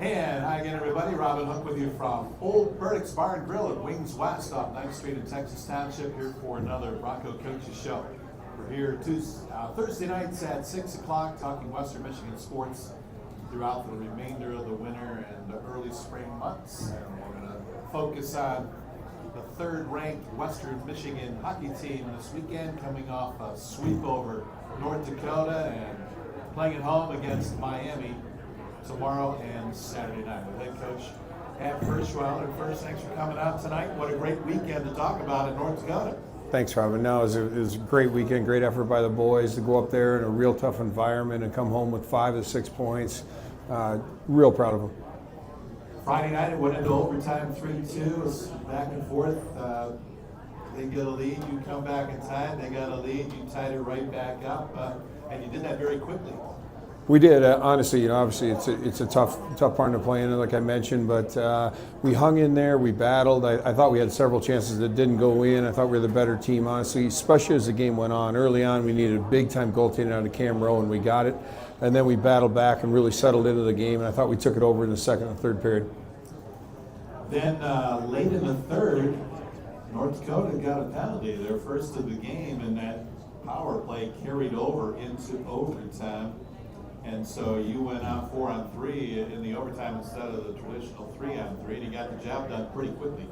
And hi again, everybody. Robin Hook with you from Old Burdick's Bar and Grill at Wings West off 9th Street in Texas Township, here for another Bronco Coaches Show. We're here Thursday nights at 6 o'clock talking Western Michigan sports throughout the remainder of the winter and the early spring months. And we're going to focus on the third-ranked Western Michigan hockey team this weekend, coming off a sweep over North Dakota and playing at home against Miami tomorrow and Saturday night with head coach Pat Hirschweiler. First, thanks for coming out tonight. What a great weekend to talk about in North Dakota. Thanks, Robin. No, it was a great weekend, great effort by the boys to go up there in a real tough environment and come home with 5 of 6 points. Real proud of them. Friday night it went into overtime 3-2. It was back and forth. They get a lead, you come back in time. They got a lead, you tied it right back up, and you did that very quickly. We did, honestly. Obviously it's a tough part to play in, like I mentioned, but we hung in there, we battled. I thought we had several chances that didn't go in. I thought we were the better team, honestly, especially as the game went on. Early on, we needed a big-time goaltending out of Cam Rowe, and we got it. And then we battled back and really settled into the game, and I thought we took it over in the second and third period. Then late in the third, North Dakota got a penalty, their first of the game, and that power play carried over into overtime. And so you went out 4-on-3 in the overtime instead of the traditional 3-on-3, and you got the job done pretty quickly.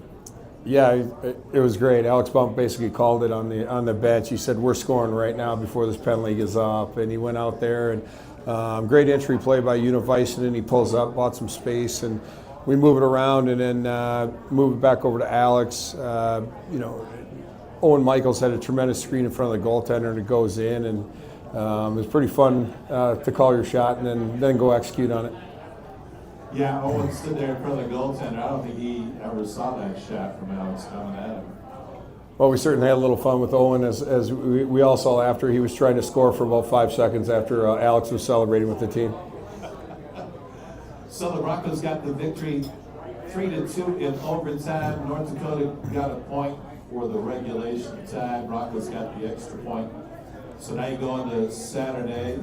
Yeah, it was great. Alex Bump basically called it on the bench. He said, "We're scoring right now before this penalty gets up," and he went out there and great entry play by Univice, and he pulls up, bought some space, and we move it around, and then move it back over to Alex. Owen Michaels had a tremendous screen in front of the goaltender, and it goes in, and it was pretty fun to call your shot and then go execute on it. Yeah, Owen stood there in front of the goaltender. I don't think he ever saw that shot from Alex coming at him. Well, we certainly had a little fun with Owen, as we all saw after. He was trying to score for about 5 seconds after Alex was celebrating with the team. So the Broncos got the victory 3-2 in overtime. North Dakota got a point for the regulation time. Broncos got the extra point. So now you go into Saturday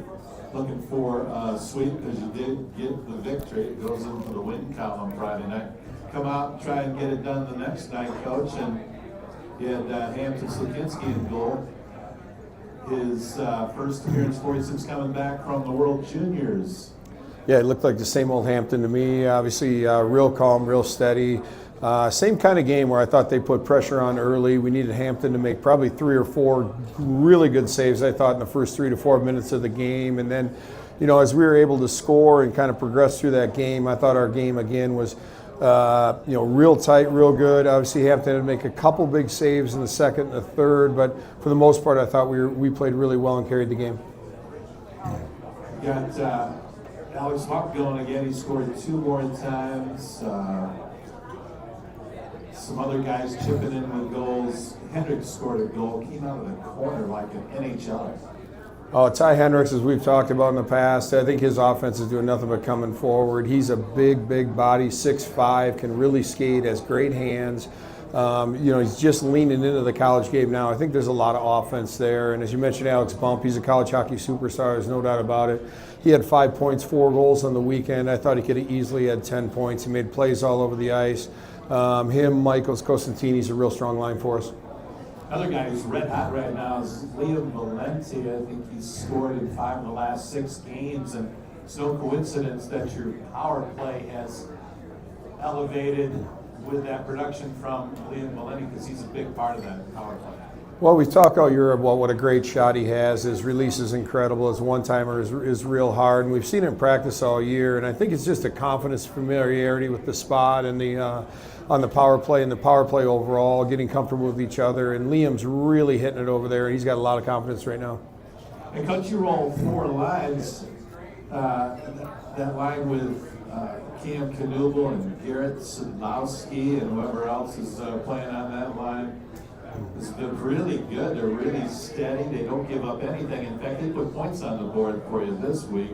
looking for a sweep because you did get the victory. It goes into the win column Friday night. Come out and try and get it done the next night, Coach. And you had Hampton Slukinski in goal. His first appearance for you since coming back from the World Juniors. Yeah, it looked like the same old Hampton to me. Obviously, real calm, real steady. Same kind of game where I thought they put pressure on early. We needed Hampton to make probably 3 or 4 really good saves, I thought, in the first 3 to 4 minutes of the game. And then, as we were able to score and kind of progress through that game, I thought our game again was, real tight, real good. Obviously, Hampton had to make a couple big saves in the second and the third, but for the most part, I thought we played really well and carried the game. You got Alex Bump going again. He scored 2 more times. Some other guys chipping in with goals. Hendricks scored a goal, came out of the corner like an NHLer. Oh, Ty Hendricks, as we've talked about in the past, I think his offense is doing nothing but coming forward. He's a big body, 6'5", can really skate, has great hands. He's just leaning into the college game now. I think there's a lot of offense there. And as you mentioned, Alex Bump, he's a college hockey superstar, there's no doubt about it. He had 5 points, 4 goals on the weekend. I thought he could have easily had 10 points. He made plays all over the ice. Him, Michaels, Costantini's a real strong line for us. Another guy who's red hot right now is Liam Valenti. I think he's scored in 5 of the last 6 games, and it's no coincidence that your power play has elevated with that production from Liam Valenti, because he's a big part of that power play. Well, we talk all year about what a great shot he has. His release is incredible. His one-timer is real hard, and we've seen him practice all year. And I think it's just a confidence, familiarity with the spot and on the power play and the power play overall, getting comfortable with each other. And Liam's really hitting it over there, and he's got a lot of confidence right now. And Coach, you roll 4 lines. That line with Cam Knuble and Garrett Sadlowski and whoever else is playing on that line. It's been really good. They're really steady. They don't give up anything. In fact, they put points on the board for you this week,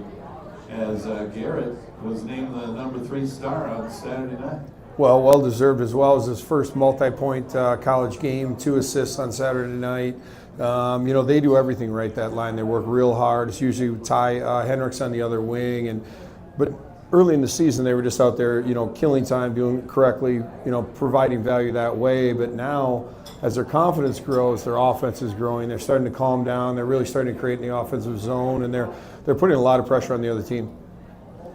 as Garrett was named the number 3 star on Saturday night. Well deserved as well. As his first multi-point college game, 2 assists on Saturday night. They do everything right, that line. They work real hard. It's usually Ty Hendricks on the other wing, but early in the season, they were just out there, killing time, doing it correctly, providing value that way. But now, as their confidence grows, their offense is growing. They're starting to calm down. They're really starting to create in the offensive zone, and they're putting a lot of pressure on the other team.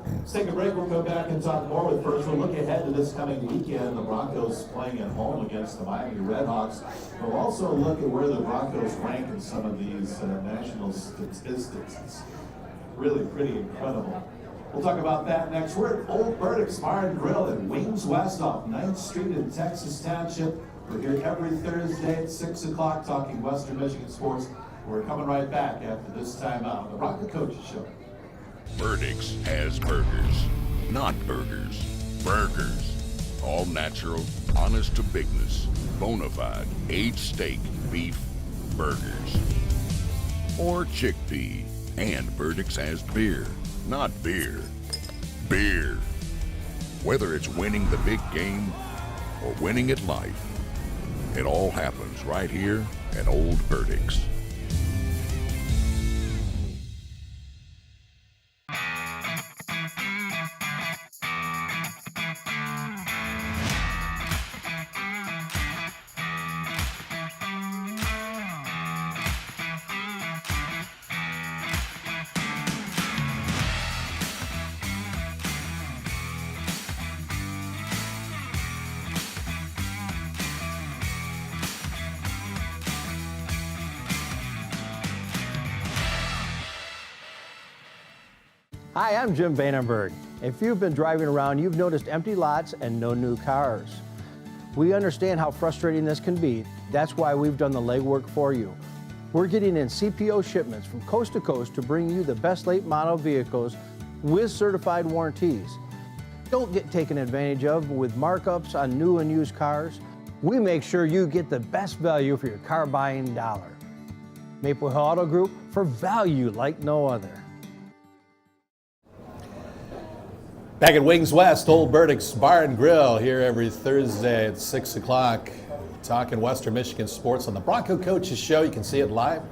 Let's take a break. We'll come back and talk more. With first, we'll look ahead to this coming weekend. The Broncos playing at home against the Miami Redhawks. We'll also look at where the Broncos rank in some of these national statistics. It's really pretty incredible. We'll talk about that next. We're at Old Burdick's Bar and Grill at Wings West off 9th Street in Texas Township. We're here every Thursday at 6 o'clock talking Western Michigan sports. We're coming right back after this time out on the Bronco Coaches Show. Burdick's has burgers, not burgers, burgers. All natural, honest to bigness, bona fide, aged steak, beef, burgers. Or chickpea. And Burdick's has beer, not beer, beer. Whether it's winning the big game or winning at life, it all happens right here at Old Burdick's. Hi, I'm Jim Vandenberg. If you've been driving around, you've noticed empty lots and no new cars. We understand how frustrating this can be. That's why we've done the legwork for you. We're getting in CPO shipments from coast to coast to bring you the best late model vehicles with certified warranties. Don't get taken advantage of with markups on new and used cars. We make sure you get the best value for your car buying dollar. Maple Hill Auto Group, for value like no other. Back at Wings West, Old Burdick's Bar and Grill, here every Thursday at 6 o'clock, talking Western Michigan sports on the Bronco Coaches Show. You can see it live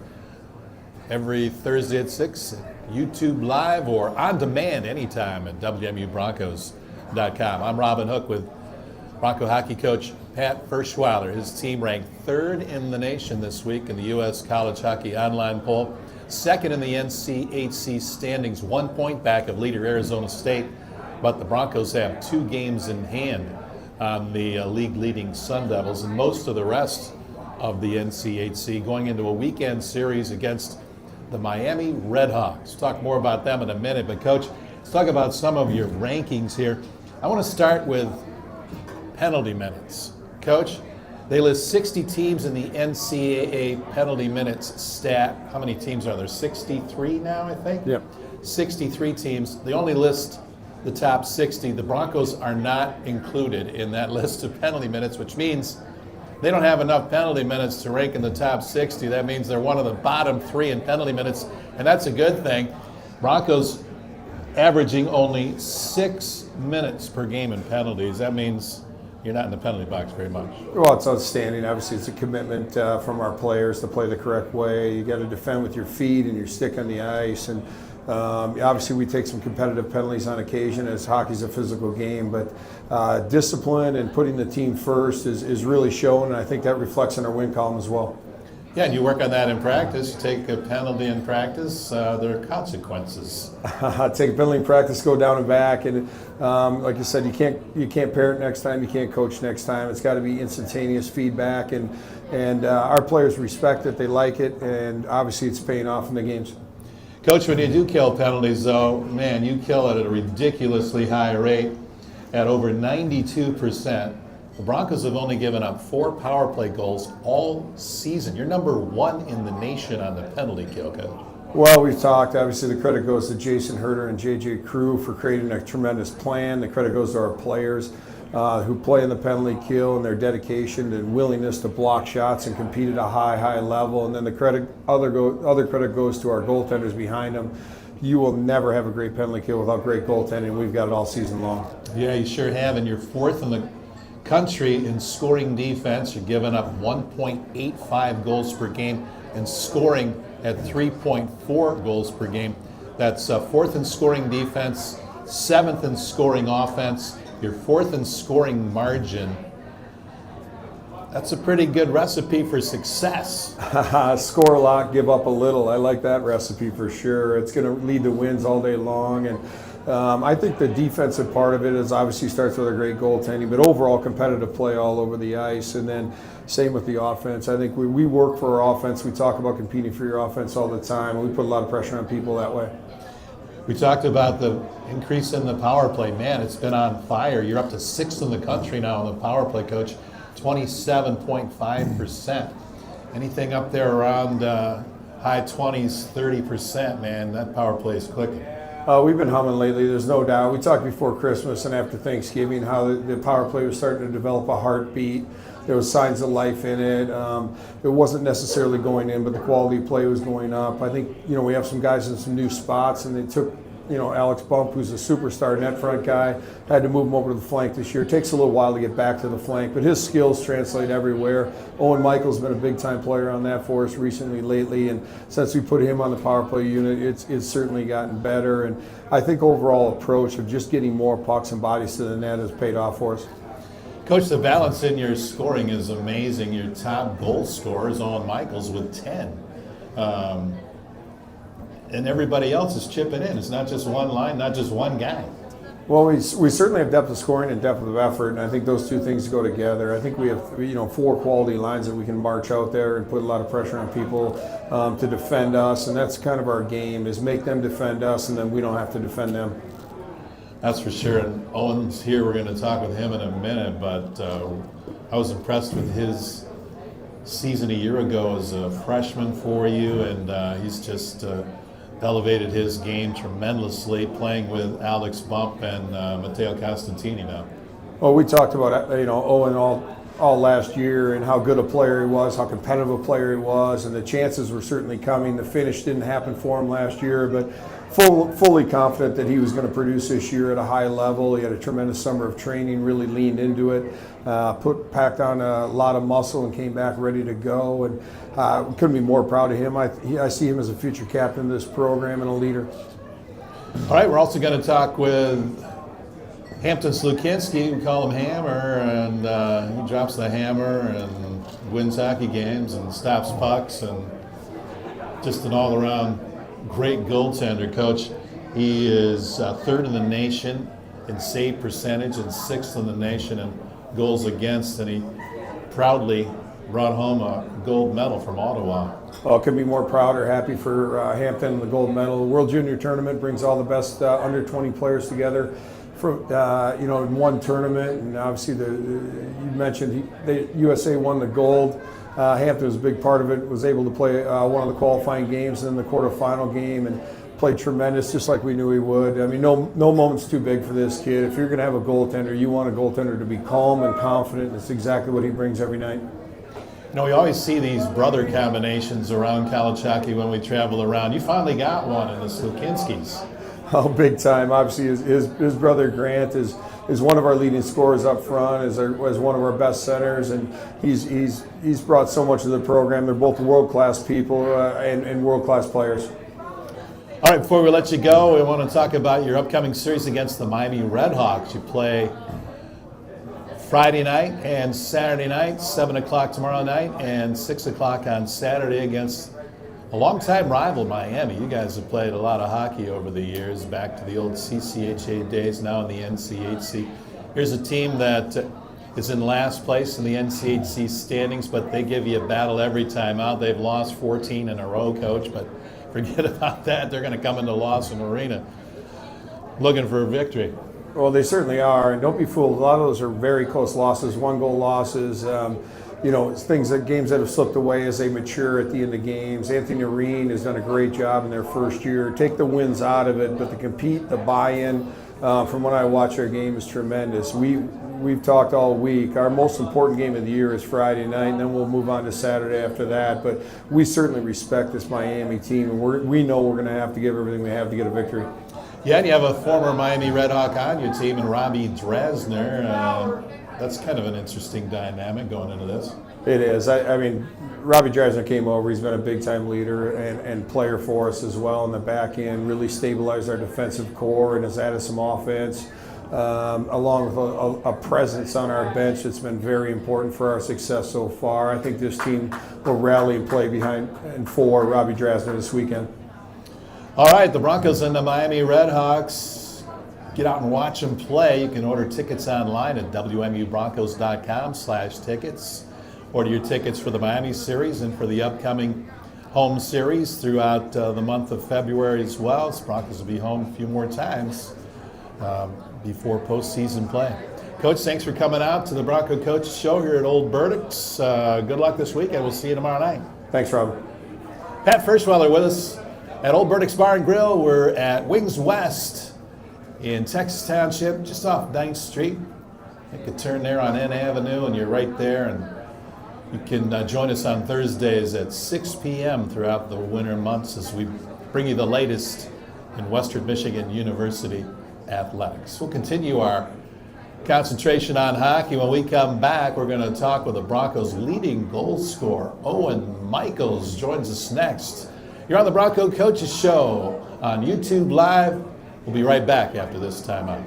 every Thursday at 6 at YouTube Live or on demand anytime at WMUBroncos.com. I'm Robin Hook with Bronco hockey coach Pat Ferschweiler. His team ranked 3rd in the nation this week in the U.S. College Hockey Online poll, 2nd in the NCHC standings, 1 point back of leader Arizona State. But the Broncos have 2 games in hand on the league-leading Sun Devils, and most of the rest of the NCHC going into a weekend series against the Miami Redhawks. We'll talk more about them in a minute, but Coach, let's talk about some of your rankings here. I want to start with penalty minutes. Coach, they list 60 teams in the NCAA penalty minutes stat. How many teams are there? 63 now, I think? Yep. 63 teams. They only list the top 60. The Broncos are not included in that list of penalty minutes, which means they don't have enough penalty minutes to rank in the top 60. That means they're one of the bottom 3 in penalty minutes, and that's a good thing. Broncos averaging only 6 minutes per game in penalties. That means you're not in the penalty box very much. Well, it's outstanding. Obviously, it's a commitment from our players to play the correct way. You got to defend with your feet and your stick on the ice, and obviously, we take some competitive penalties on occasion, as hockey's a physical game, but discipline and putting the team first is really shown, and I think that reflects in our win column as well. Yeah, and you work on that in practice. You take a penalty in practice, there are consequences. Take a penalty in practice, go down and back, and like you said, you can't parent next time, you can't coach next time. It's got to be instantaneous feedback, and our players respect it, they like it, and obviously it's paying off in the games. Coach, when you do kill penalties, though, man, you kill it at a ridiculously high rate at over 92%. The Broncos have only given up 4 power play goals all season. You're number 1 in the nation on the penalty kill, Coach. Well, we've talked. Obviously, the credit goes to Jason Herter and JJ Crew for creating a tremendous plan. The credit goes to our players who play in the penalty kill and their dedication and willingness to block shots and compete at a high level. And then the other credit goes to our goaltenders behind them. You will never have a great penalty kill without great goaltending. We've got it all season long. Yeah, you sure have. And you're 4th in the country in scoring defense. You're giving up 1.85 goals per game and scoring at 3.4 goals per game. That's 4th in scoring defense, 7th in scoring offense, you're 4th in scoring margin. That's a pretty good recipe for success. Score a lot, give up a little. I like that recipe for sure. It's going to lead to wins all day long. And I think the defensive part of it is obviously starts with a great goaltending, but overall competitive play all over the ice. And then same with the offense. I think we work for our offense. We talk about competing for your offense all the time. We put a lot of pressure on people that way. We talked about the increase in the power play. Man, it's been on fire. You're up to 6th in the country now in the power play, Coach. 27.5%. Anything up there around high 20s, 30%, man, that power play is clicking. We've been humming lately, there's no doubt. We talked before Christmas and after Thanksgiving how the power play was starting to develop a heartbeat. There was signs of life in it. It wasn't necessarily going in, but the quality of play was going up. I think, we have some guys in some new spots, and they took, Alex Bump, who's a superstar net front guy, had to move him over to the flank this year. It takes a little while to get back to the flank, but his skills translate everywhere. Owen Michael's been a big-time player on that for us recently, lately, and since we put him on the power play unit, it's certainly gotten better. And I think overall approach of just getting more pucks and bodies to the net has paid off for us. Coach, the balance in your scoring is amazing. Your top goal scorer is Owen Michaels with 10. And everybody else is chipping in. It's not just one line, not just one guy. Well, we certainly have depth of scoring and depth of effort, and I think those two things go together. I think we have 4 quality lines that we can march out there and put a lot of pressure on people to defend us, and that's kind of our game, is make them defend us, and then we don't have to defend them. That's for sure. And Owen's here. We're going to talk with him in a minute, but I was impressed with his season a year ago as a freshman for you, and he's just elevated his game tremendously, playing with Alex Bump and Matteo Costantini now. Well, we talked about Owen all last year and how good a player he was, how competitive a player he was, and the chances were certainly coming. The finish didn't happen for him last year, but fully confident that he was going to produce this year at a high level. He had a tremendous summer of training, really leaned into it, packed on a lot of muscle and came back ready to go. And we couldn't be more proud of him. I see him as a future captain of this program and a leader. All right, we're also going to talk with Hampton Slukinski. We call him Hammer, and he drops the hammer and wins hockey games and stops pucks, and just an all-around great goaltender, Coach. He is 3rd in the nation in save percentage and 6th in the nation in goals against, and he proudly brought home a gold medal from Ottawa. Well, couldn't be more proud or happy for Hampton and the gold medal. The World Junior Tournament brings all the best under 20 players together from in one tournament, and obviously you mentioned the USA won the gold. Hampton was a big part of it, was able to play one of the qualifying games and then the quarterfinal game, and played tremendous, just like we knew he would. I mean, no moment's too big for this kid. If you're going to have a goaltender, you want a goaltender to be calm and confident. That's exactly what he brings every night. We always see these brother combinations around college hockey when we travel around. You finally got one in the Slukinskis. Oh, big time. Obviously, his brother Grant is one of our leading scorers up front, is one of our best centers, and he's brought so much to the program. They're both world-class people and world-class players. All right, before we let you go, we want to talk about your upcoming series against the Miami Redhawks. You play Friday night and Saturday night, 7 o'clock tomorrow night, and 6 o'clock on Saturday against a longtime rival, Miami. You guys have played a lot of hockey over the years, back to the old CCHA days, now in the NCHC. Here's a team that is in last place in the NCHC standings, but they give you a battle every time out. They've lost 14 in a row, Coach, but forget about that. They're going to come into Lawson Arena looking for a victory. Well, they certainly are, and don't be fooled. A lot of those are very close losses, 1-goal losses. It's games that have slipped away as they mature at the end of games. Anthony Arene has done a great job in their first year. Take the wins out of it, but to compete, the buy-in from when I watch our game is tremendous. We've talked all week. Our most important game of the year is Friday night, and then we'll move on to Saturday after that. But we certainly respect this Miami team, and we know we're going to have to give everything we have to get a victory. Yeah, and you have a former Miami Redhawk on your team, and Robbie Dresner. That's kind of an interesting dynamic going into this. It is. I mean, Robbie Dreisner came over. He's been a big-time leader and player for us as well in the back end. Really stabilized our defensive core and has added some offense, along with a presence on our bench that's been very important for our success so far. I think this team will rally and play behind and for Robbie Dreisner this weekend. All right, the Broncos and the Miami Redhawks. Get out and watch them play. You can order tickets online at wmubroncos.com/tickets. Order your tickets for the Miami series and for the upcoming home series throughout the month of February as well. The Broncos will be home a few more times before postseason play. Coach, thanks for coming out to the Bronco Coaches Show here at Old Burdocks. Good luck this weekend. We'll see you tomorrow night. Thanks, Rob. Pat Frischweiler with us at Old Burdocks Bar and Grill. We're at Wings West in Texas Township, just off 9th Street. Make a turn there on N Avenue, and you're right there. And you can join us on Thursdays at 6 p.m. throughout the winter months as we bring you the latest in Western Michigan University athletics. We'll continue our concentration on hockey. When we come back, we're going to talk with the Broncos' leading goal scorer, Owen Michaels, joins us next. You're on the Bronco Coaches Show on YouTube Live. We'll be right back after this timeout.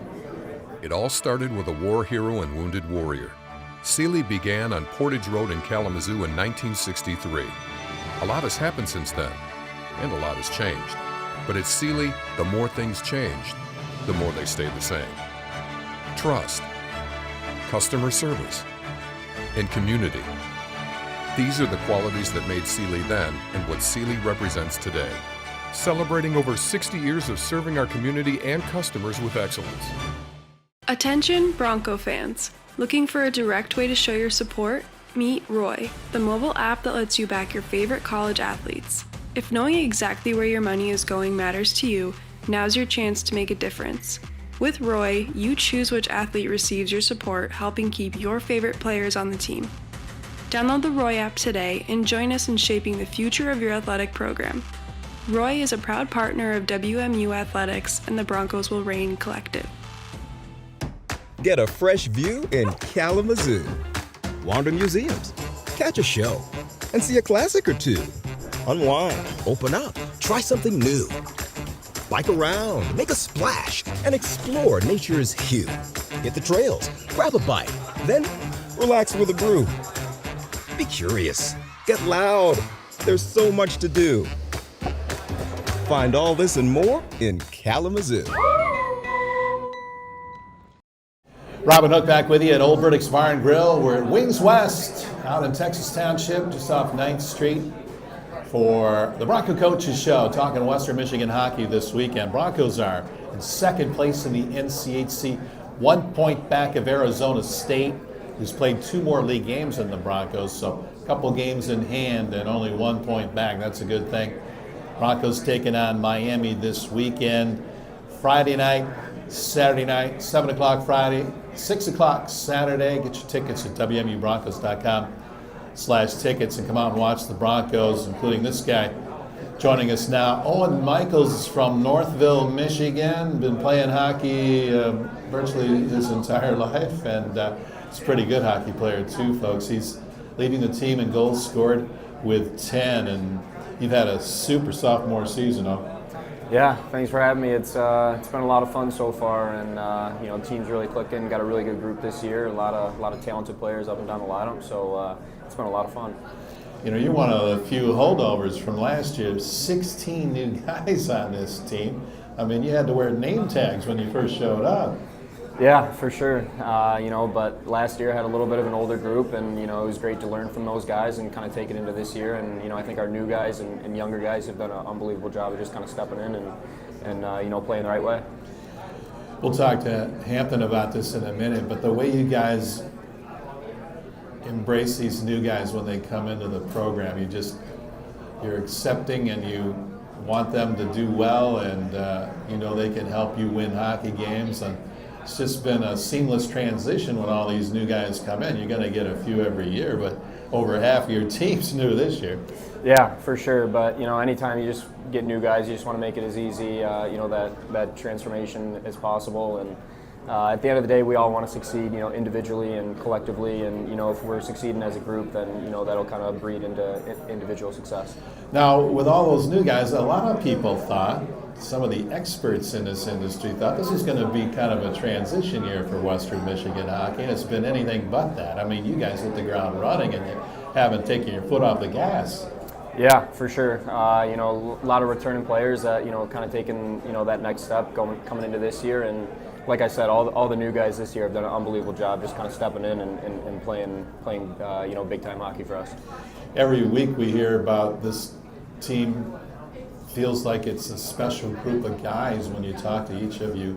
It all started with a war hero and wounded warrior. Seeley began on Portage Road in Kalamazoo in 1963. A lot has happened since then, and a lot has changed. But at Seeley, the more things changed, the more they stayed the same. Trust, customer service, and community. These are the qualities that made Seeley then and what Seeley represents today. Celebrating over 60 years of serving our community and customers with excellence. Attention Bronco fans. Looking for a direct way to show your support? Meet Roy, the mobile app that lets you back your favorite college athletes. If knowing exactly where your money is going matters to you, now's your chance to make a difference. With Roy, you choose which athlete receives your support, helping keep your favorite players on the team. Download the Roy app today and join us in shaping the future of your athletic program. Roy is a proud partner of WMU Athletics and the Broncos Will Reign Collective. Get a fresh view in Kalamazoo. Wander museums, catch a show, and see a classic or two. Unwind, open up, try something new. Bike around, make a splash, and explore nature's hue. Hit the trails, grab a bite, then relax with a brew. Be curious, get loud. There's so much to do. Find all this and more in Kalamazoo. Robin Hook back with you at Old Burdocks Bar and Grill. We're at Wings West out in Texas Township, just off 9th Street, for the Bronco Coaches Show, talking Western Michigan hockey this weekend. Broncos are in second place in the NCHC, 1 point back of Arizona State, who's played 2 more league games than the Broncos, so a couple games in hand and only 1 point back. That's a good thing. Broncos taking on Miami this weekend, Friday night, Saturday night, 7 o'clock Friday, 6 o'clock Saturday. Get your tickets at wmubroncos.com/tickets and come out and watch the Broncos, including this guy joining us now. Owen Michaels is from Northville, Michigan, been playing hockey virtually his entire life, and he's a pretty good hockey player too, folks. He's leading the team in goals scored with 10, and you've had a super sophomore season, huh? Yeah, thanks for having me. It's been a lot of fun so far, and the team's really clicking. Got a really good group this year. A lot of talented players up and down the lineup. So it's been a lot of fun. You know, you're one of the few holdovers from last year. 16 new guys on this team. I mean, you had to wear name tags when you first showed up. Yeah, for sure. But last year I had a little bit of an older group, and it was great to learn from those guys and kind of take it into this year. And I think our new guys and younger guys have done an unbelievable job of just kind of stepping in and playing the right way. We'll talk to Hampton about this in a minute, but the way you guys embrace these new guys when they come into the program, you're accepting and you want them to do well, and they can help you win hockey games. And it's just been a seamless transition when all these new guys come in. You're going to get a few every year, but over half of your team's new this year. Yeah, for sure. But anytime you just get new guys, you just want to make it as easy, that transformation as possible. And at the end of the day, we all want to succeed, individually and collectively, and if we're succeeding as a group, then that'll kind of breed into individual success. Now, with all those new guys, a lot of people thought, some of the experts in this industry thought this was going to be kind of a transition year for Western Michigan hockey, and it's been anything but that. I mean, you guys hit the ground running, and you haven't taken your foot off the gas. Yeah, for sure. A lot of returning players that kind of taking that next step coming into this year, and like I said, all the new guys this year have done an unbelievable job just kind of stepping in and playing big time hockey for us. Every week we hear about this team. Feels like it's a special group of guys when you talk to each of you.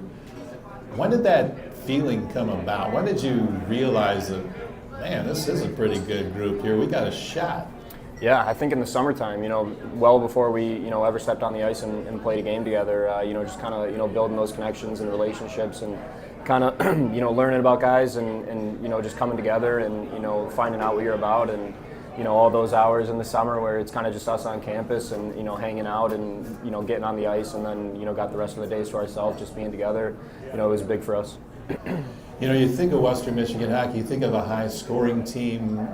When did that feeling come about? When did you realize that, man, this is a pretty good group here, we got a shot? Yeah, I think in the summertime, well before we, ever stepped on the ice and played a game together, just kind of, building those connections and relationships and kind of, learning about guys and just coming together and, finding out what you're about and, all those hours in the summer where it's kind of just us on campus and, hanging out and, getting on the ice and then, got the rest of the days to ourselves, just being together, it was big for us. You think of Western Michigan hockey, you think of a high-scoring team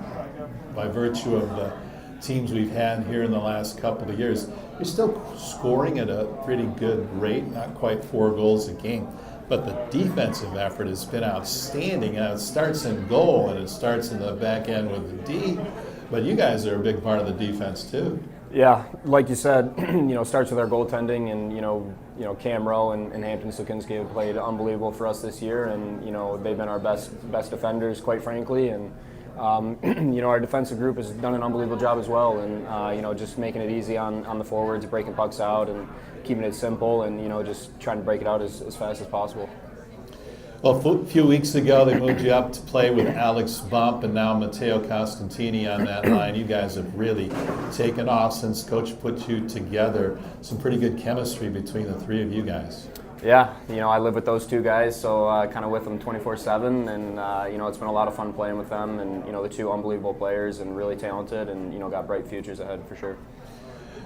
by virtue of the teams we've had here in the last couple of years. You're still scoring at a pretty good rate, not quite 4 goals a game. But the defensive effort has been outstanding. It starts in goal and it starts in the back end with the D. But you guys are a big part of the defense too. Yeah, like you said, starts with our goaltending, and Cam Rowe and Hampton Sukinski have played unbelievable for us this year, and they've been our best defenders, quite frankly, and our defensive group has done an unbelievable job as well, and just making it easy on the forwards, breaking pucks out, and keeping it simple, and just trying to break it out as fast as possible. Well, a few weeks ago, they moved you up to play with Alex Bump and now Matteo Costantini on that line. You guys have really taken off since Coach put you together. Some pretty good chemistry between the three of you guys. Yeah, I live with those two guys, so kind of with them 24/7, and it's been a lot of fun playing with them, and the two unbelievable players and really talented, and got bright futures ahead for sure.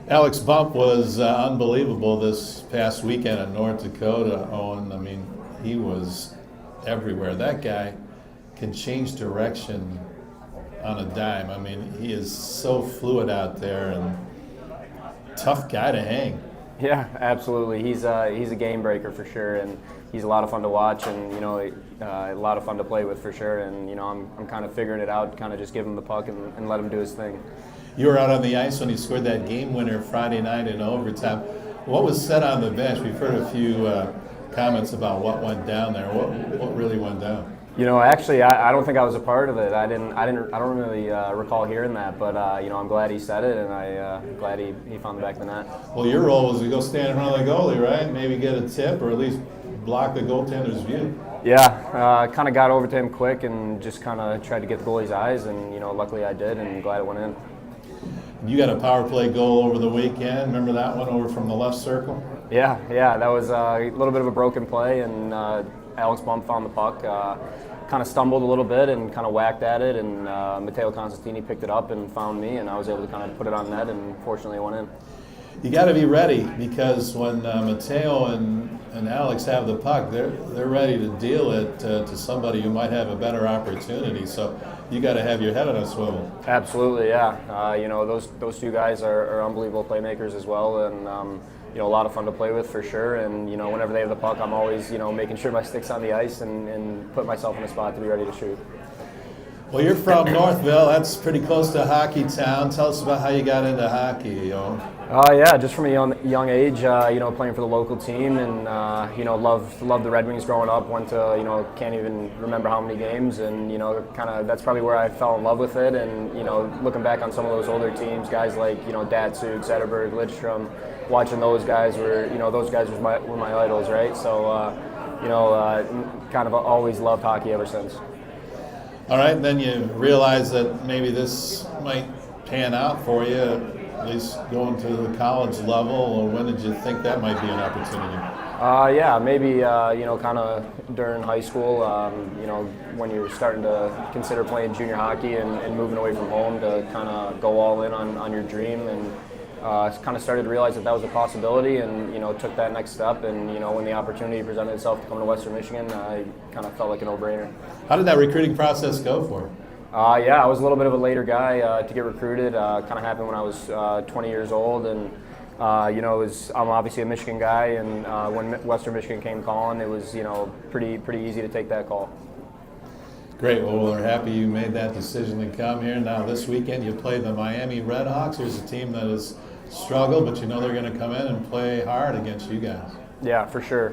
Alex Bump was unbelievable this past weekend in North Dakota, Owen. I mean, he was everywhere. That guy can change direction on a dime. I mean, he is so fluid out there and tough guy to hang. Yeah, absolutely. He's a game breaker for sure, and he's a lot of fun to watch, and a lot of fun to play with for sure. And I'm kind of figuring it out, kind of just give him the puck and let him do his thing. You were out on the ice when he scored that game winner Friday night in overtime. What was said on the bench? We've heard a few comments about what went down there. What really went down? Actually, I don't think I was a part of it. I don't really recall hearing that, but I'm glad he said it, and I'm glad he found the back of the net. Well, your role was to go stand in front of the goalie, right? Maybe get a tip or at least block the goaltender's view. Yeah, kind of got over to him quick and just kind of tried to get the goalie's eyes, and luckily I did, and glad it went in. You got a power play goal over the weekend. Remember that one over from the left circle? Yeah, that was a little bit of a broken play, and Alex Bump found the puck, kind of stumbled a little bit and kind of whacked at it, and Matteo Constantini picked it up and found me, and I was able to kind of put it on net, and fortunately it went in. You got to be ready, because when Matteo and Alex have the puck, they're ready to deal it to somebody who might have a better opportunity. So you got to have your head on a swivel. Absolutely, yeah. Those two guys are unbelievable playmakers as well, and a lot of fun to play with for sure. And whenever they have the puck, I'm always making sure my stick's on the ice and put myself in a spot to be ready to shoot. Well, you're from Northville. That's pretty close to Hockey Town. Tell us about how you got into hockey, Owen. Yeah, just from a young age, playing for the local team, and loved the Red Wings growing up. Went to can't even remember how many games, and kind of that's probably where I fell in love with it. And looking back on some of those older teams, guys like Datsuk, Zetterberg, Lidstrom, watching those guys were my idols, right? So kind of always loved hockey ever since. All right, and then you realize that maybe this might pan out for you, at least going to the college level. Or when did you think that might be an opportunity? Yeah, maybe kind of during high school, when you're starting to consider playing junior hockey and moving away from home to kind of go all in on your dream. And kind of started to realize that was a possibility, and took that next step. And when the opportunity presented itself to come to Western Michigan, I kind of felt like a no-brainer. How did that recruiting process go for you? Yeah, I was a little bit of a later guy to get recruited. Kind of happened when I was 20 years old, and I'm obviously a Michigan guy, and when Western Michigan came calling, it was pretty easy to take that call. Great. Well, we're happy you made that decision to come here. Now this weekend you play the Miami Redhawks. Here's a team that has struggled, but they're going to come in and play hard against you guys. Yeah, for sure.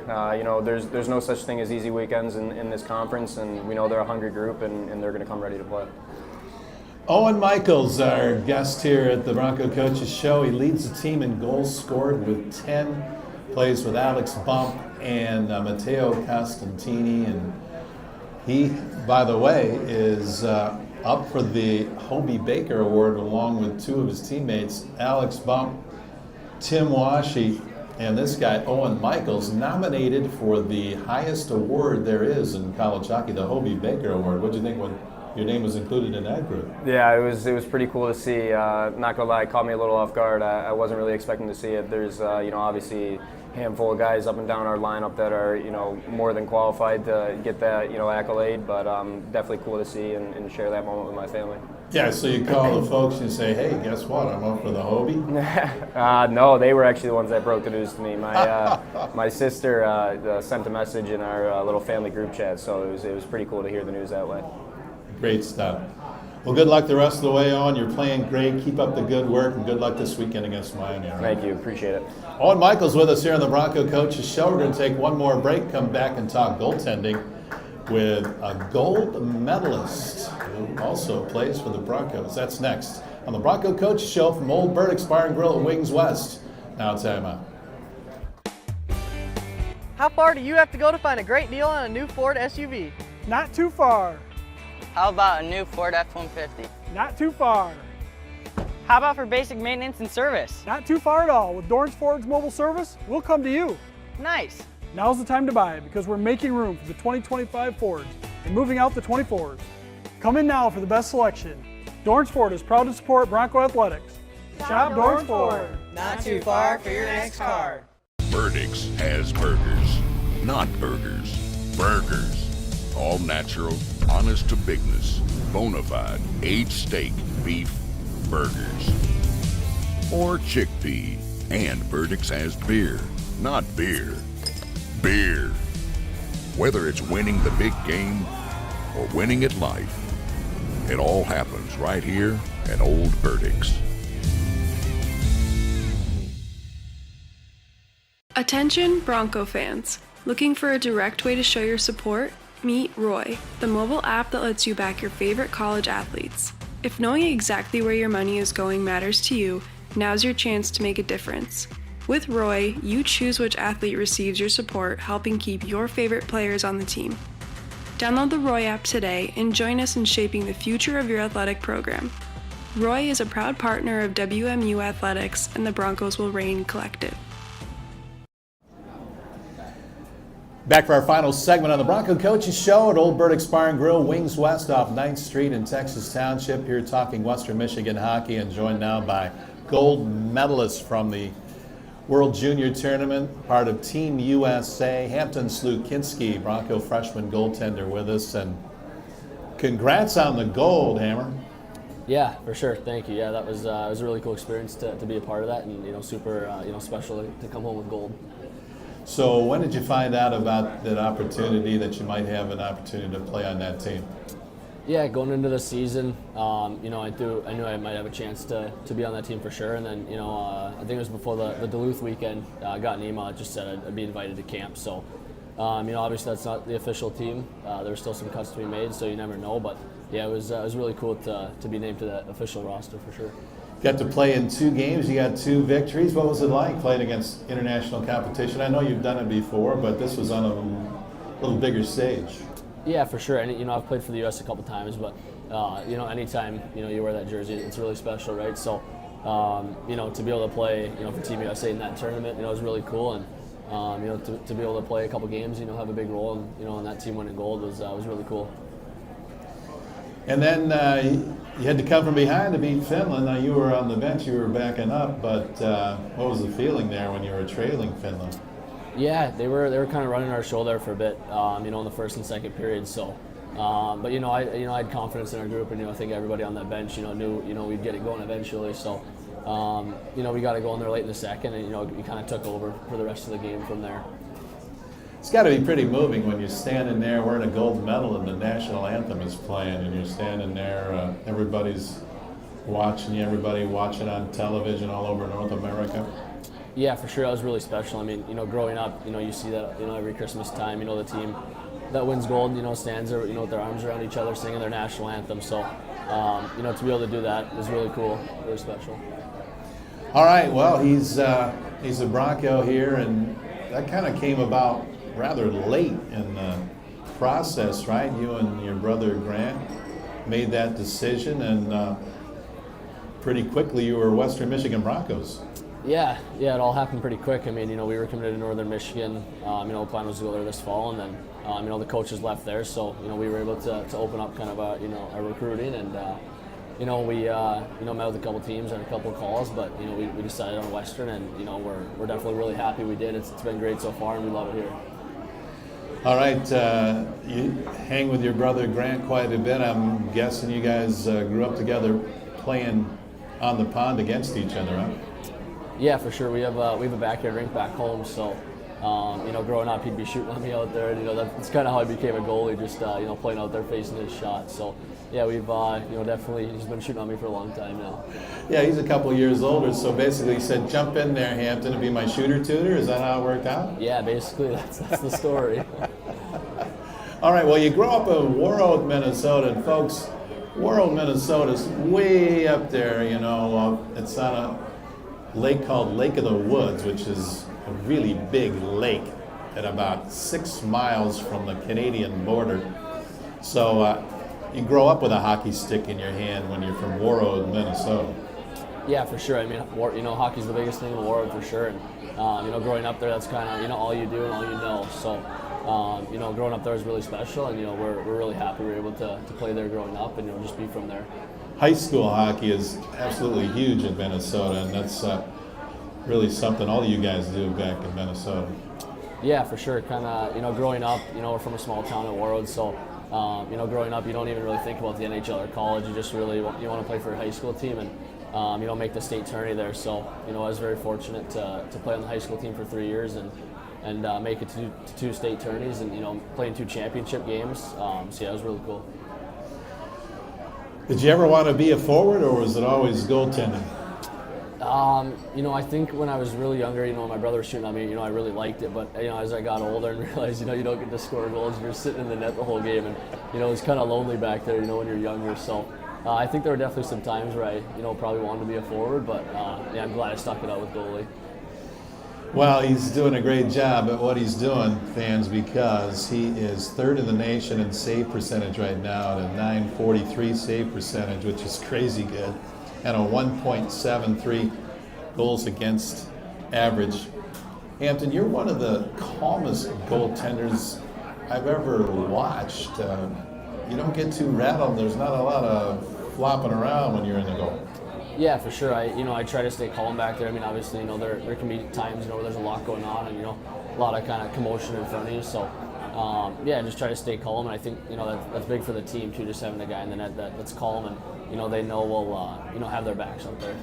There's no such thing as easy weekends in this conference, and we know they're a hungry group, and they're going to come ready to play. Owen Michaels, our guest here at the Bronco Coaches Show. He leads the team in goals scored with 10, plays with Alex Bump and Matteo Costantini, and he, by the way, is up for the Hobie Baker Award along with two of his teammates, Alex Bump, Tim Washy, and this guy, Owen Michaels, nominated for the highest award there is in college hockey, the Hobie Baker Award. What did you think when your name was included in that group? Yeah, it was pretty cool to see. Not gonna lie, it caught me a little off guard. I wasn't really expecting to see it. There's obviously a handful of guys up and down our lineup that are more than qualified to get that accolade, but definitely cool to see and share that moment with my family. Yeah, so you call the folks and say, hey, guess what, I'm up for the Hobie? No, they were actually the ones that broke the news to me. My sister sent a message in our little family group chat, so it was pretty cool to hear the news that way. Great stuff. Well, good luck the rest of the way on. You're playing great. Keep up the good work, and good luck this weekend against Miami. Right? Thank you. Appreciate it. Owen Michaels with us here on the Bronco Coaches Show. We're going to take one more break, come back and talk goaltending with a gold medalist who also plays for the Broncos. That's next on the Bronco Coaches Show from Old Burdick's Bar and Grill at Wings West. Now time out. How far do you have to go to find a great deal on a new Ford SUV? Not too far. How about a new Ford F-150? Not too far. How about for basic maintenance and service? Not too far at all. With Dorrance Ford's mobile service, we'll come to you. Nice. Now's the time to buy because we're making room for the 2025 Fords and moving out the 24s. Come in now for the best selection. Dorrance Ford is proud to support Bronco Athletics. Shop Dorrance Ford. Not too far for your next car. Burdick's has burgers, not burgers. Burgers. All natural, honest to bigness, bona fide, aged steak, beef, burgers. Or chickpea. And Burdick's has beer, not beer. Beer. Whether it's winning the big game or winning at life, it all happens right here at Old Burdick's. Attention Bronco fans. Looking for a direct way to show your support? Meet Roy, the mobile app that lets you back your favorite college athletes. If knowing exactly where your money is going matters to you, now's your chance to make a difference. With Roy, you choose which athlete receives your support, helping keep your favorite players on the team. Download the Roy app today and join us in shaping the future of your athletic program. Roy is a proud partner of WMU Athletics and the Broncos Will Reign Collective. Back for our final segment on the Bronco Coaches Show at Old Burdick's Bar and Grill, Wings West off 9th Street in Texas Township. Here talking Western Michigan hockey, and joined now by gold medalists from the World Junior Tournament, part of Team USA, Hampton Slukinski, Bronco freshman goaltender with us. And congrats on the gold, Hammer. Yeah, for sure. Thank you. Yeah, that was it was a really cool experience to be a part of that, and super special to come home with gold. So when did you find out about that opportunity, that you might have an opportunity to play on that team? Yeah, going into the season, I knew I might have a chance to be on that team for sure. And then, I think it was before the Duluth weekend, I got an email that just said I'd be invited to camp. So, obviously that's not the official team. There were still some cuts to be made, so you never know. But yeah, it was really cool to be named to that official roster for sure. Got to play in 2 games. You got 2 victories. What was it like playing against international competition? I know you've done it before, but this was on a little bigger stage. Yeah, for sure. And I've played for the U.S. a couple times, but anytime you wear that jersey, it's really special, right? So, to be able to play, for Team USA in that tournament, it was really cool, and to be able to play a couple games, have a big role, and that team winning gold was really cool. And then You had to come from behind to beat Finland. Now you were on the bench, you were backing up, but what was the feeling there when you were trailing Finland? Yeah, they were kind of running our show there for a bit, in the first and second period. So, but I had confidence in our group, and I think everybody on that bench, knew we'd get it going eventually. So, we got to go in there late in the second, and we kind of took over for the rest of the game from there. It's got to be pretty moving when you're standing there wearing a gold medal and the national anthem is playing, and you're standing there, everybody's watching you, everybody watching on television all over North America. Yeah, for sure. That was really special. I mean, growing up, you see that, every Christmas time, the team that wins gold, stands there, with their arms around each other singing their national anthem. So, to be able to do that was really cool, really special. All right, well, he's a Bronco here, and that kind of came about rather late in the process, right? You and your brother Grant made that decision, and pretty quickly you were Western Michigan Broncos. Yeah, it all happened pretty quick. I mean, we were committed to Northern Michigan. The plan was to go there this fall, and then, the coaches left there, so we were able to open up kind of our recruiting, and we met with a couple teams and a couple calls, but we decided on Western, and we're definitely really happy we did. It's been great so far, and we love it here. All right, you hang with your brother Grant quite a bit. I'm guessing you guys grew up together playing on the pond against each other, huh? Yeah, for sure. We have a backyard rink back home, so growing up, he'd be shooting at me out there, and that's kind of how I became a goalie, just playing out there facing his shot. So yeah, we've definitely, he's been shooting on me for a long time now. Yeah, he's a couple years older, so basically he said, "Jump in there, Hampton, and be my shooter tutor." Is that how it worked out? Yeah, basically that's the story. All right, well, you grow up in Warroad, Minnesota, and folks, Warroad, Minnesota's way up there. It's on a lake called Lake of the Woods, which is a really big lake at about 6 miles from the Canadian border. So you grow up with a hockey stick in your hand when you're from Warroad, Minnesota. Yeah, for sure. I mean, hockey's the biggest thing in Warroad for sure, and growing up there, that's kind of all you do and all you know. So growing up there is really special, and we're really happy we were able to play there growing up, and just be from there. High school hockey is absolutely huge in Minnesota, and that's really something all of you guys do back in Minnesota. Yeah, for sure. Kind of, growing up, we're from a small town in Warroad, so growing up, you don't even really think about the NHL or college. You just really want to play for a high school team and make the state tourney there. So I was very fortunate to play on the high school team for 3 years and make it to 2 state tourneys and play in 2 championship games. So yeah, it was really cool. Did you ever want to be a forward, or was it always goaltending? I think when I was really younger, when my brother was shooting at me, I really liked it. But as I got older and realized, you don't get to score goals, you're sitting in the net the whole game, and it's kind of lonely back there, when you're younger. So I think there were definitely some times where I, probably wanted to be a forward, but yeah, I'm glad I stuck it out with goalie. Well, he's doing a great job at what he's doing, fans, because he is 3rd in the nation in save percentage right now at a .943 save percentage, which is crazy good, and a 1.73 goals against average. Hampton, you're one of the calmest goaltenders I've ever watched. You don't get too rattled. There's not a lot of flopping around when you're in the goal. Yeah, for sure. I try to stay calm back there. I mean, obviously, there can be times, where there's a lot going on and, a lot of kind of commotion in front of you. So, yeah, just try to stay calm. And I think, that's big for the team, too, just having a guy in the net that's calm and, they know we'll, have their backs out there.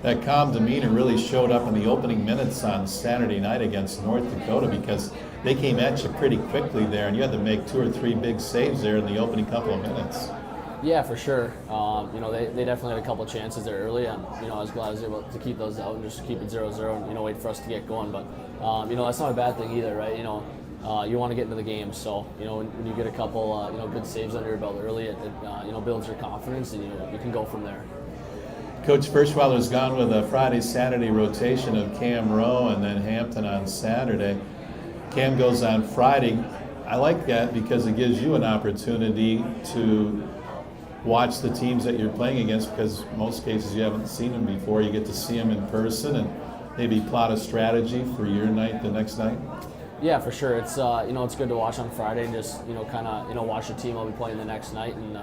That calm demeanor really showed up in the opening minutes on Saturday night against North Dakota, because they came at you pretty quickly there, and you had to make 2 or 3 big saves there in the opening couple of minutes. Yeah, for sure. They definitely had a couple chances there early, and I was glad I was able to keep those out and just keep it 0-0 and wait for us to get going. But that's not a bad thing either, right? You want to get into the game, so when you get a couple good saves under your belt early, it builds your confidence, and you can go from there. Coach Firschweiler's gone with a Friday-Saturday rotation of Cam Rowe and then Hampton on Saturday. Cam goes on Friday. I like that because it gives you an opportunity to watch the teams that you're playing against, because most cases you haven't seen them before. You get to see them in person and maybe plot a strategy for your night the next night. Yeah, for sure. It's it's good to watch on Friday and just kind of watch the team I'll be playing the next night, and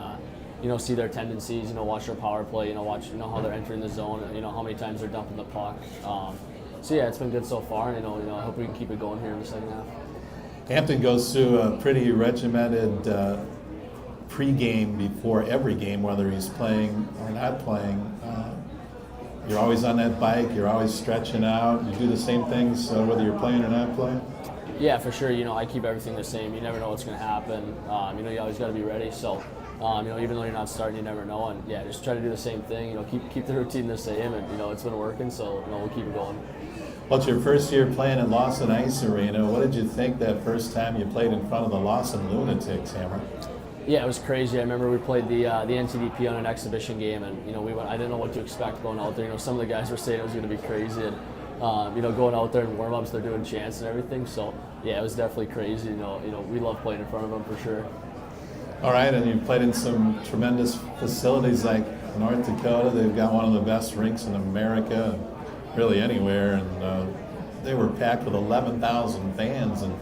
see their tendencies, watch their power play, watch, how they're entering the zone, how many times they're dumping the puck. So yeah, it's been good so far, and I hope we can keep it going here in the second half. Hampton goes through a pretty regimented pregame before every game, whether he's playing or not playing. You're always on that bike, you're always stretching out. You do the same things whether you're playing or not playing? Yeah, for sure. I keep everything the same. You never know what's going to happen. You always got to be ready. So, even though you're not starting, you never know. And yeah, just try to do the same thing. Keep the routine the same. And it's been working. So we'll keep it going. Well, it's your first year playing at Lawson Ice Arena. What did you think that first time you played in front of the Lawson Lunatics, Hammer? Yeah, it was crazy. I remember we played the NTDP on an exhibition game, and we went. I didn't know what to expect going out there. Some of the guys were saying it was going to be crazy, and going out there in warm-ups, they're doing chants and everything. So yeah, it was definitely crazy. We love playing in front of them for sure. All right, and you've played in some tremendous facilities like North Dakota. They've got one of the best rinks in America, and really anywhere, and they were packed with 11,000 fans, and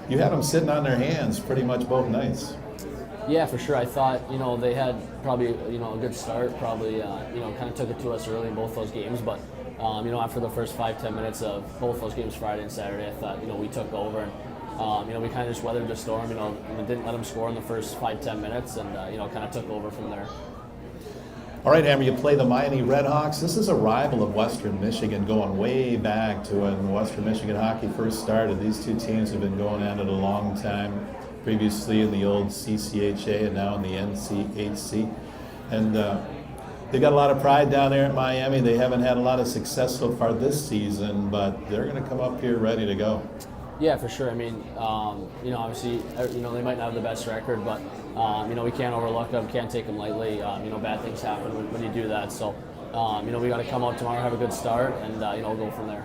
you had them sitting on their hands pretty much both nights. Yeah, for sure. I thought, they had probably, a good start, probably, kind of took it to us early in both those games. But, after the first 5-10 minutes of both those games, Friday and Saturday, I thought, we took over and, we kind of just weathered the storm, didn't let them score in the first 5-10 minutes and, kind of took over from there. All right, Hammer, you play the Miami Redhawks. This is a rival of Western Michigan going way back to when Western Michigan hockey first started. These two teams have been going at it a long time. Previously in the old CCHA and now in the NCHC. And they've got a lot of pride down there at Miami. They haven't had a lot of success so far this season, but they're going to come up here ready to go. Yeah, for sure. I mean, obviously, they might not have the best record, but, we can't overlook them, can't take them lightly. Bad things happen when you do that. So, we got to come out tomorrow, have a good start, and, go from there.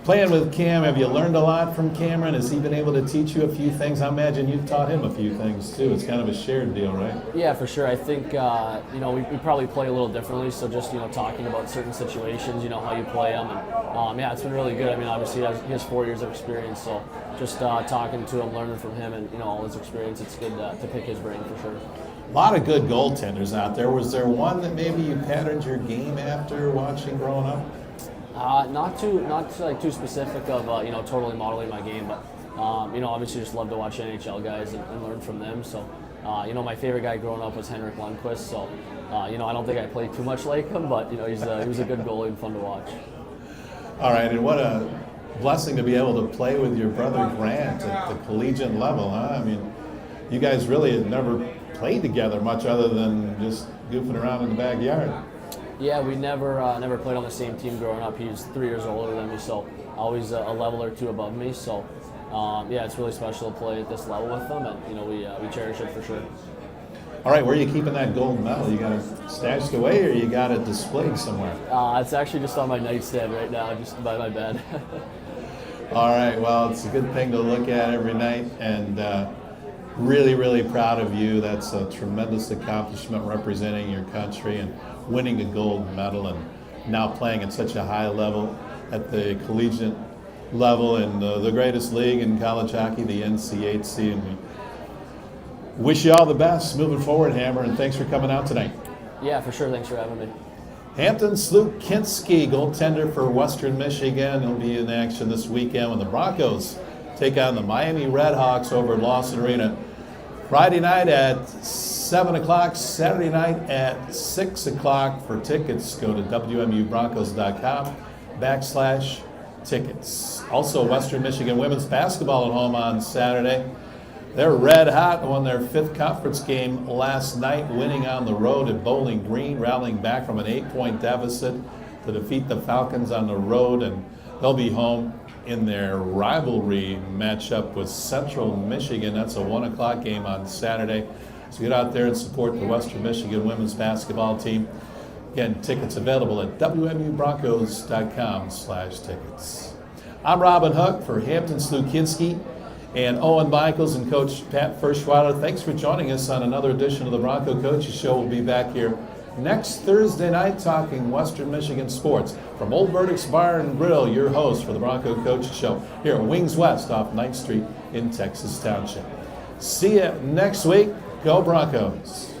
Playing with Cam, have you learned a lot from Cameron? Has he been able to teach you a few things? I imagine you've taught him a few things too. It's kind of a shared deal, right? Yeah, for sure. I think, we probably play a little differently. So just, talking about certain situations, how you play them. And, yeah, it's been really good. I mean, obviously he has 4 years of experience. So just talking to him, learning from him and, all his experience, it's good to pick his brain for sure. A lot of good goaltenders out there. Was there one that maybe you patterned your game after watching growing up? Not too specific of totally modeling my game, but obviously just love to watch NHL guys and learn from them. So my favorite guy growing up was Henrik Lundqvist. So I don't think I played too much like him, but he was a good goalie and fun to watch. All right, and what a blessing to be able to play with your brother Grant at the collegiate level, huh? I mean, you guys really had never played together much other than just goofing around in the backyard. Yeah, we never played on the same team growing up. He was 3 years older than me, so always a level or two above me. So, yeah, it's really special to play at this level with them, and we cherish it for sure. All right, where are you keeping that gold medal? You got it stashed away, or you got it displayed somewhere? It's actually just on my nightstand right now, just by my bed. All right, well, it's a good thing to look at every night, and really, really proud of you. That's a tremendous accomplishment representing your country and winning a gold medal and now playing at such a high level at the collegiate level in the greatest league in college hockey, the NCHC. And we wish you all the best moving forward, Hammer, and thanks for coming out tonight. Yeah, for sure. Thanks for having me. Hampton Slukinski, goaltender for Western Michigan. He'll be in action this weekend when the Broncos take on the Miami Redhawks over at Lawson Arena. Friday night at 7 o'clock, Saturday night at 6 o'clock. For tickets, go to WMUBroncos.com/tickets. Also, Western Michigan women's basketball at home on Saturday. They're red hot and won their 5th conference game last night, winning on the road at Bowling Green, rallying back from an 8-point deficit to defeat the Falcons on the road, and they'll be home in their rivalry matchup with Central Michigan. That's a 1 o'clock game on Saturday. So get out there and support the Western Michigan women's basketball team. Again, tickets available at WMUBroncos.com/tickets. I'm Robin Hook for Hampton Slukinski and Owen Michaels and Coach Pat Ferschweiler. Thanks for joining us on another edition of the Bronco Coaches Show. We'll be back here next Thursday night talking Western Michigan sports. From Old Burdick's Bar and Grill, your host for the Bronco Coaches Show here at Wings West off 9th Street in Texas Township. See you next week. Go Broncos.